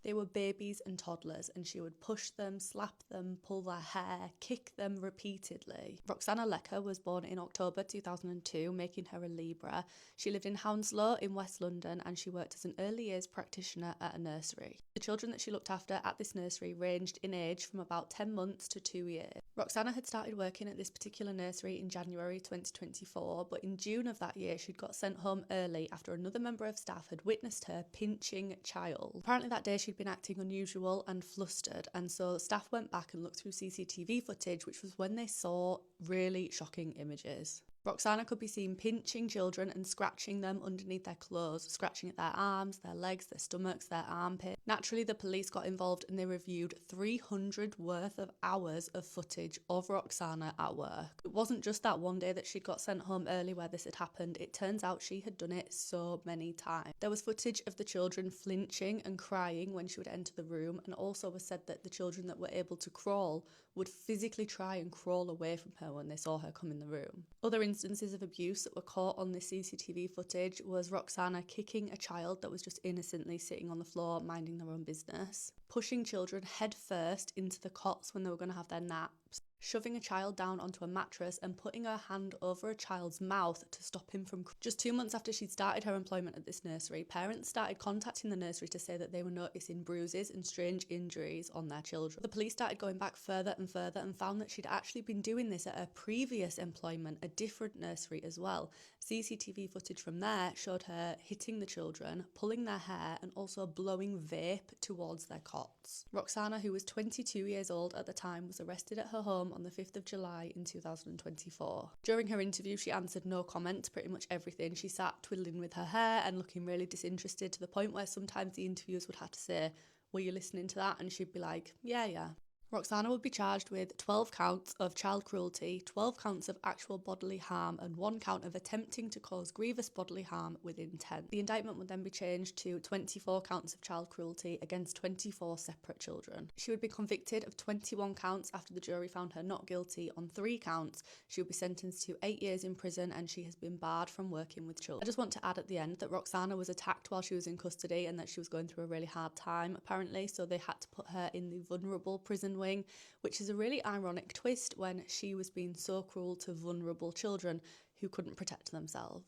They were babies and toddlers, and she would push them, slap them, pull their hair, kick them repeatedly. Roxana Lecker was born in October 2002, making her a Libra. She lived in Hounslow in West London, and she worked as an early years practitioner at a nursery. The children that she looked after at this nursery ranged in age from about 10 months to 2 years. Roxana had started working at this particular nursery in January 2024, but in June of that year she'd got sent home early after another member of staff had witnessed her pinching a child. Apparently that day she'd been acting unusual and flustered, and so staff went back and looked through CCTV footage, which was when they saw really shocking images. Roxana could be seen pinching children and scratching them underneath their clothes, scratching at their arms, their legs, their stomachs, their armpits. Naturally, the police got involved and they reviewed 300 worth of hours of footage of Roxana at work. It wasn't just that one day that she got sent home early where this had happened. It turns out she had done it so many times. There was footage of the children flinching and crying when she would enter the room, and also was said that the children that were able to crawl would physically try and crawl away from her when they saw her come in the room. Other instances of abuse that were caught on this CCTV footage was Roxana kicking a child that was just innocently sitting on the floor minding their own business, pushing children head first into the cots when they were going to have their naps, shoving a child down onto a mattress and putting her hand over a child's mouth to stop him from crying. Just 2 months after she'd started her employment at this nursery, parents started contacting the nursery to say that they were noticing bruises and strange injuries on their children. The police started going back further and further and found that she'd actually been doing this at her previous employment, a different nursery as well. CCTV footage from there showed her hitting the children, pulling their hair, and also blowing vape towards their cots. Roxana, who was 22 years old at the time, was arrested at her home on the 5th of July in 2024. During her interview, she answered no comment to pretty much everything. She sat twiddling with her hair and looking really disinterested, to the point where sometimes the interviewers would have to say, "Were you listening to that?" And she'd be like, yeah. Roxana would be charged with 12 counts of child cruelty, 12 counts of actual bodily harm, and 1 count of attempting to cause grievous bodily harm with intent. The indictment would then be changed to 24 counts of child cruelty against 24 separate children. She would be convicted of 21 counts after the jury found her not guilty on 3 counts. She would be sentenced to 8 years in prison, and she has been barred from working with children. I just want to add at the end that Roxana was attacked while she was in custody and that she was going through a really hard time, apparently, so they had to put her in the vulnerable prison wing, which is a really ironic twist when she was being so cruel to vulnerable children who couldn't protect themselves.